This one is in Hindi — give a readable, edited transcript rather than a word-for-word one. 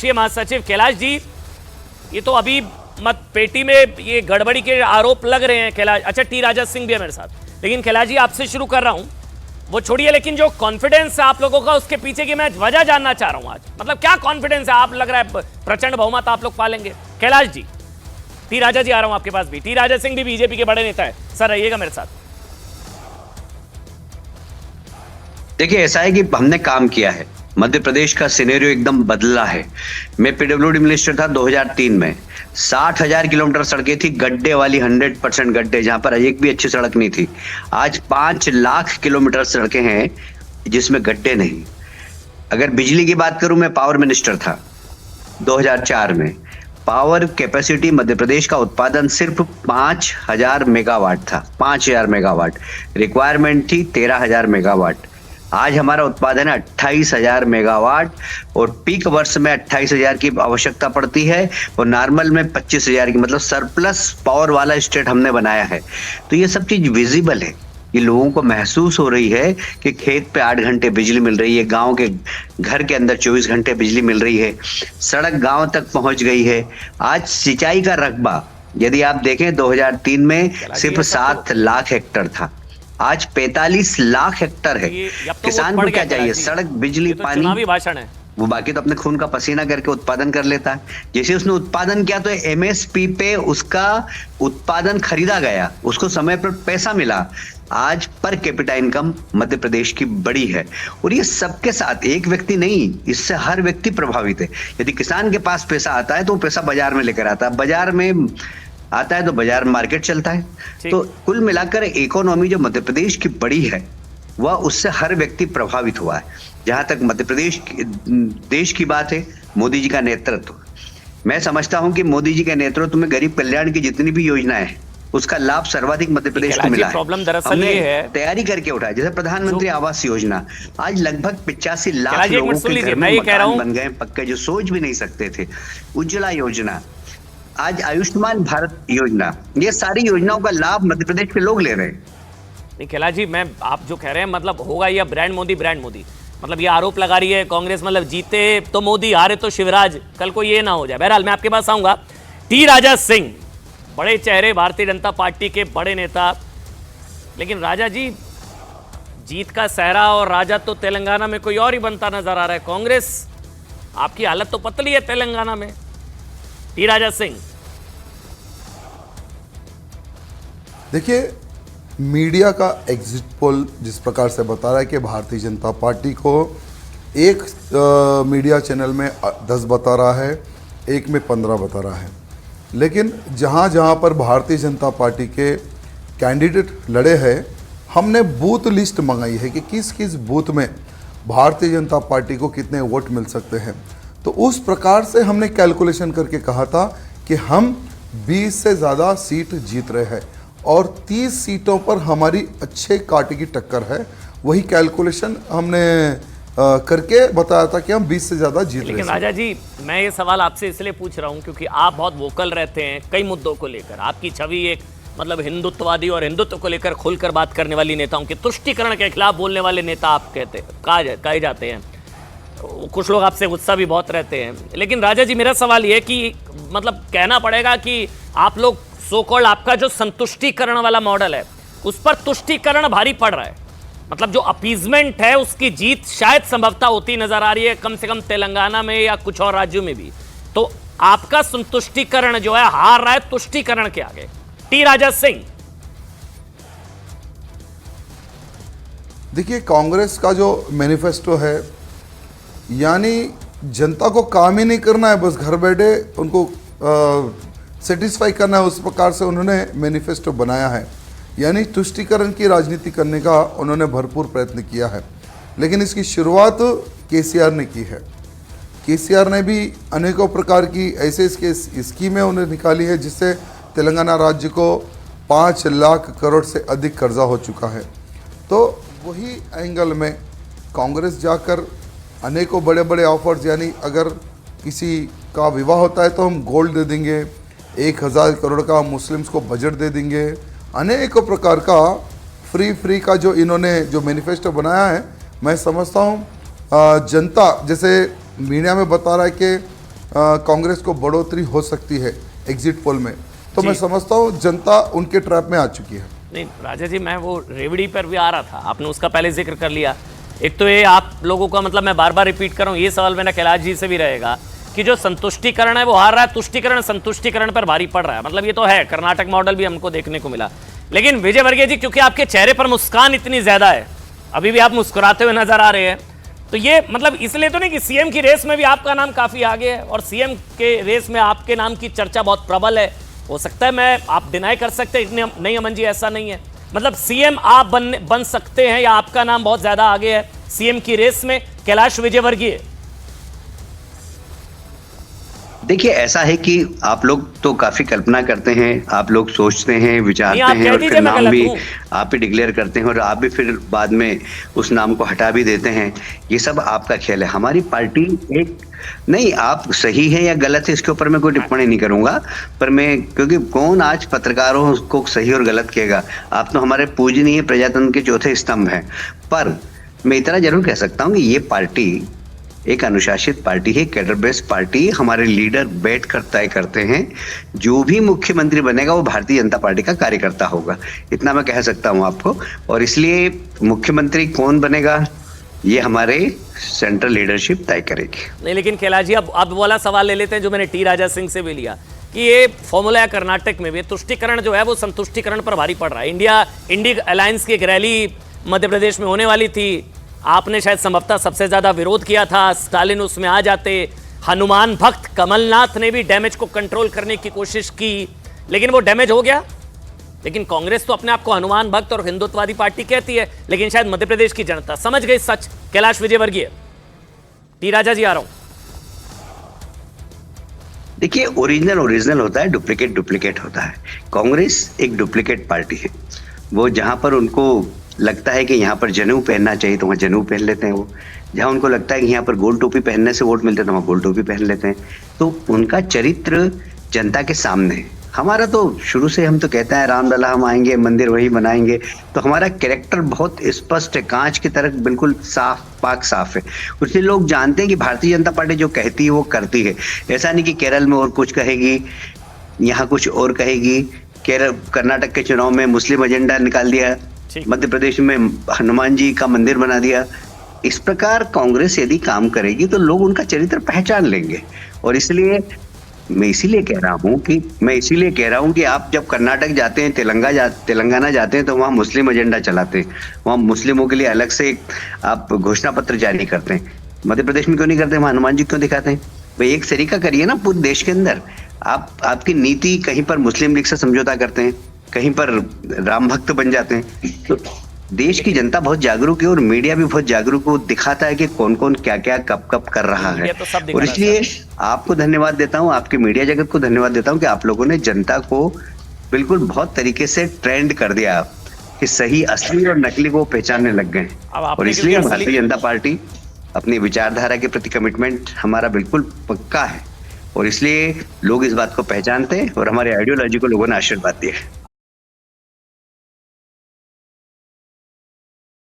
राष्ट्रीय महासचिव कैलाश जी, ये तो अभी मत पेटी में ये गड़बड़ी के आरोप लग रहे हैं कैलाश। अच्छा, टी राजा सिंह भी है मेरे साथ, लेकिन कैलाश जी आपसे शुरू कर रहा हूं, वो छोड़िए, लेकिन जो कॉन्फिडेंस है आप लोगों का उसके पीछे की मैं वजह जानना चाह रहा हूं आज। मतलब क्या कॉन्फिडेंस है? आप लग रहा है प्रचंड बहुमत आप लोग पालेंगे। कैलाश जी, टी राजा जी आ रहा हूं आपके पास भी। टी राजा सिंह भी बीजेपी के बड़े नेता है, सर रहिएगा मेरे साथ। देखिए, ऐसा है कि हमने काम किया है, मध्य प्रदेश का सिनेरियो एकदम बदला है। मैं पीडब्ल्यूडी मिनिस्टर था 2003 में। 60,000 किलोमीटर सड़कें थी, गड्ढे वाली, 100% गड्ढे, जहां पर एक भी अच्छी सड़क नहीं थी। आज 5 लाख किलोमीटर सड़कें हैं जिसमें गड्ढे नहीं। अगर बिजली की बात करूं, मैं पावर मिनिस्टर था 2004 में। पावर कैपेसिटी मध्य प्रदेश का उत्पादन सिर्फ 5,000 मेगावाट था। 5,000 मेगावाट रिक्वायरमेंट थी 13,000 मेगावाट। आज हमारा उत्पादन है 28,000 मेगावाट, और पीक वर्ष में 28,000 की आवश्यकता पड़ती है और नॉर्मल में 25,000 की। मतलब सरप्लस पावर वाला स्टेट हमने बनाया है। तो ये सब चीज विजिबल है, ये लोगों को महसूस हो रही है कि खेत पे 8 घंटे बिजली मिल रही है, गांव के घर के अंदर 24 घंटे बिजली मिल रही है, सड़क गांव तक पहुंच गई है। आज सिंचाई का रकबा यदि आप देखें 2003 में सिर्फ 7 लाख हेक्टर था, आज 45 लाख हेक्टर है। किसान को क्या चाहिए? सड़क, बिजली, पानी। चुनावी भाषण है वो, बाकी तो अपने खून का पसीना करके उत्पादन कर लेता है। जैसे उसने उत्पादन किया तो एमएसपी पे उसका उत्पादन खरीदा गया, उसको समय पर पैसा मिला। आज per capita income Madhya Pradesh की बड़ी है, और ये सबके साथ, एक व्यक्ति नहीं, इससे हर व्यक्ति प्रभावित है। यदि किसान के पास पैसा आता है तो वो पैसा बाजार में लेकर आता है, बाजार में आता है तो बाजार में मार्केट चलता है। तो कुल मिलाकर इकोनॉमी जो मध्य प्रदेश की बड़ी है, वह उससे हर व्यक्ति प्रभावित हुआ है। जहां तक मध्य प्रदेश देश की बात है, मोदी जी का नेतृत्व, मैं समझता हूं कि मोदी जी के नेतृत्व में गरीब कल्याण की जितनी भी योजनाएं हैं, उसका लाभ सर्वाधिक मध्य प्रदेश को मिला है। प्रॉब्लम दरअसल ये है, तैयारी करके उठाया। जैसे प्रधानमंत्री आवास योजना, आज लगभग 85 लाख लोगों के घर में मकान बन गए पक्के, जो सोच भी नहीं सकते थे। उज्ज्वला योजना, आज आयुष्मान भारत योजना, ये सारी योजनाओं का लाभ मध्य प्रदेश के लोग ले रहे हैं। नहीं कैलाश जी, मैं आप जो कह रहे हैं मतलब होगा ये ब्रांड मोदी, ब्रांड मोदी, मतलब ये आरोप लगा रही है कांग्रेस, मतलब जीते तो मोदी, हारे तो शिवराज, कल को ये ना हो जाए। बहरहाल मैं आपके पास आऊंगा। टी राजा सिंह, बड़े चेहरे, भारतीय जनता पार्टी के बड़े नेता, लेकिन राजा जी जीत का सहरा और राजा तो तेलंगाना में कोई और ही बनता नजर आ रहा है। कांग्रेस, आपकी हालत तो पतली है तेलंगाना में। टी राजा सिंह, देखिए, मीडिया का एग्जिट पोल जिस प्रकार से बता रहा है कि भारतीय जनता पार्टी को एक मीडिया चैनल में 10 बता रहा है, एक में 15 बता रहा है, लेकिन जहाँ जहाँ पर भारतीय जनता पार्टी के कैंडिडेट लड़े हैं, हमने बूथ लिस्ट मंगाई है कि किस किस बूथ में भारतीय जनता पार्टी को कितने वोट मिल सकते हैं। तो उस प्रकार से हमने कैलकुलेशन करके कहा था कि हम 20 से ज़्यादा सीट जीत रहे हैं और 30 सीटों पर हमारी अच्छे कांटे की टक्कर है। वही कैलकुलेशन हमने करके बताया था कि हम 20 से ज़्यादा जीत रहे हैं। लेकिन राजा जी, मैं ये सवाल आपसे इसलिए पूछ रहा हूँ क्योंकि आप बहुत वोकल रहते हैं कई मुद्दों को लेकर। आपकी छवि एक मतलब हिंदुत्ववादी और हिंदुत्व को लेकर खुलकर बात करने वाली नेताओं की, तुष्टीकरण के खिलाफ बोलने वाले नेता आप कहे जाते हैं। कुछ लोग आपसे गुस्सा भी बहुत रहते हैं। लेकिन राजा जी, मेरा सवाल ये कि मतलब कहना पड़ेगा कि आप लोग सो कॉल्ड, आपका जो संतुष्टिकरण वाला मॉडल है उस पर तुष्टीकरण भारी पड़ रहा है। मतलब जो अपीजमेंट है उसकी जीत शायद संभवतः होती नजर आ रही है, कम से कम तेलंगाना में या कुछ और राज्यों में भी। तो आपका संतुष्टिकरण जो है हार रहा है तुष्टीकरण के आगे। टी राजा सिंह, देखिए, कांग्रेस का जो मैनिफेस्टो है, यानी जनता को काम ही नहीं करना है, बस घर बैठे उनको सेटिस्फाई करना है, उस प्रकार से उन्होंने मैनिफेस्टो बनाया है। यानी तुष्टीकरण की राजनीति करने का उन्होंने भरपूर प्रयत्न किया है। लेकिन इसकी शुरुआत केसीआर ने की है। केसीआर ने भी अनेकों प्रकार की ऐसे स्कीमें उन्हें निकाली है जिससे तेलंगाना राज्य को 5 लाख करोड़ से अधिक कर्जा हो चुका है। तो वही एंगल में कांग्रेस जाकर अनेकों बड़े बड़े ऑफर्स, यानी अगर किसी का विवाह होता है तो हम गोल्ड दे देंगे, 1,000 करोड़ का मुस्लिम्स को बजट दे देंगे, अनेकों प्रकार का फ्री का जो इन्होंने जो मैनिफेस्टो बनाया है, मैं समझता हूँ जनता, जैसे मीडिया में बता रहा है कि कांग्रेस को बढ़ोतरी हो सकती है एग्जिट पोल में, तो जी। मैं समझता हूँ जनता उनके ट्रैप में आ चुकी है। नहीं राजा जी, मैं वो रेवड़ी पर भी आ रहा था, आपने उसका पहले जिक्र कर लिया। एक तो ये आप लोगों का मतलब, मैं बार बार रिपीट कर रहा हूँ, ये सवाल मेरा कैलाश जी से भी रहेगा कि जो संतुष्टिकरण है वो हार रहा है, तुष्टिकरण संतुष्टिकरण पर भारी पड़ रहा है। मतलब ये तो है, कर्नाटक मॉडल भी हमको देखने को मिला। लेकिन विजय वर्गीय जी, क्योंकि आपके चेहरे पर मुस्कान इतनी ज्यादा है, अभी भी आप मुस्कुराते हुए नजर आ रहे हैं, तो ये मतलब इसलिए तो नहीं कि सीएम की रेस में भी आपका नाम काफी आगे है और सीएम के रेस में आपके नाम की चर्चा बहुत प्रबल है। हो सकता है, मैं आप डिनाई कर सकते हैं, नहीं अमन जी ऐसा नहीं है, मतलब सीएम आप बन सकते हैं या आपका नाम बहुत ज्यादा आगे है सीएम की रेस में, कैलाश विजयवर्गीय? देखिए, ऐसा है कि आप लोग तो काफी कल्पना करते हैं, आप लोग सोचते हैं, विचारते आप हैं कह और दीजिए फिर मैं नाम गलत भी हूं। आप ही डिक्लेयर करते हैं और आप भी फिर बाद में उस नाम को हटा भी देते हैं। ये सब आपका खेल है। हमारी पार्टी एक नहीं, आप सही है या गलत है इसके ऊपर मैं कोई टिप्पणी नहीं करूंगा, पर मैं, क्योंकि कौन आज पत्रकारों को सही और गलत कहेगा? आप तो हमारे पूजनीय प्रजातंत्र के चौथे स्तंभ हैं। पर मैं इतना जरूर कह सकता हूं कि ये पार्टी एक अनुशासित पार्टी है, कैडर बेस्ड पार्टी। हमारे लीडर बैठ कर तय करते हैं, जो भी मुख्यमंत्री बनेगा वो भारतीय जनता पार्टी का कार्यकर्ता होगा, इतना मैं कह सकता हूं आपको। और इसलिए मुख्यमंत्री कौन बनेगा ये हमारे सेंट्रल लीडरशिप तय करेगी। नहीं, लेकिन कैलाश जी, अब वाला सवाल ले लेते हैं जो मैंने टी राजा सिंह से भी लिया कि ये फॉर्मूला है कर्नाटक में भी, तुष्टिकरण जो है वो संतुष्टिकरण पर भारी पड़ रहा है। इंडी अलायंस की एक रैली मध्य प्रदेश में होने वाली थी, आपने शायद संभवतः सबसे ज्यादा विरोध किया था, स्टालिन उसमें आ जाते। हनुमान भक्त कमलनाथ ने भी डैमेज को कंट्रोल करने की कोशिश की, लेकिन वो डैमेज हो गया। लेकिन कांग्रेस तो अपने आप को हनुमान भक्त और हिंदुत्ववादी पार्टी कहती है, लेकिन शायद मध्य प्रदेश की जनता समझ गई सच। कैलाश विजयवर्गीय, टी राजा जी आ रहा हूं। देखिए, ओरिजिनल होता है, डुप्लीकेट होता है। कांग्रेस एक डुप्लीकेट पार्टी है। वो जहां पर उनको लगता है कि यहाँ पर जनेऊ पहनना चाहिए तो वहाँ जनेऊ पहन लेते हैं। वो जहाँ उनको लगता है कि यहाँ पर गोल टोपी पहनने से वोट मिलते हैं तो वहाँ गोल टोपी पहन लेते हैं। तो उनका चरित्र जनता के सामने है। हमारा तो शुरू से हम तो कहते हैं रामलला हम आएंगे, मंदिर वही बनाएंगे। तो हमारा कैरेक्टर बहुत स्पष्ट है, कांच की तरह बिल्कुल साफ है। इसलिए लोग जानते हैं कि भारतीय जनता पार्टी जो कहती है वो करती है। ऐसा नहीं कि केरल में और कुछ कहेगी, यहाँ कुछ और कहेगी। कर्नाटक के चुनाव में मुस्लिम एजेंडा निकाल दिया, मध्य प्रदेश में हनुमान जी का मंदिर बना दिया। इस प्रकार कांग्रेस यदि काम करेगी तो लोग उनका चरित्र पहचान लेंगे। और इसलिए मैं इसीलिए कह रहा हूं कि आप जब कर्नाटक जाते हैं, तेलंगाना जाते हैं तो वहां मुस्लिम एजेंडा चलाते हैं, वहां मुस्लिमों के लिए अलग से आप घोषणा पत्र जारी करते हैं। मध्य प्रदेश में क्यों नहीं करते? वहां हनुमान जी क्यों दिखाते हैं? भाई एक तरीका करिए ना पूरे देश के अंदर। आपकी नीति कहीं पर मुस्लिम लीग से समझौता करते हैं, कहीं पर राम भक्त बन जाते हैं। तो देश की जनता बहुत जागरूक है और मीडिया भी बहुत जागरूक है, दिखाता है कि कौन कौन क्या क्या कब कब कर रहा है। तो और इसलिए आपको धन्यवाद देता हूं, आपके मीडिया जगत को धन्यवाद देता हूं कि आप लोगों ने जनता को बिल्कुल बहुत तरीके से ट्रेंड कर दिया कि सही असली और नकली को पहचानने लग गए। और इसलिए भारतीय जनता पार्टी अपनी विचारधारा के प्रति कमिटमेंट हमारा बिल्कुल पक्का है और इसलिए लोग इस बात को पहचानते हैं और हमारे आइडियोलॉजी को लोगों ने आशीर्वाद दिया है।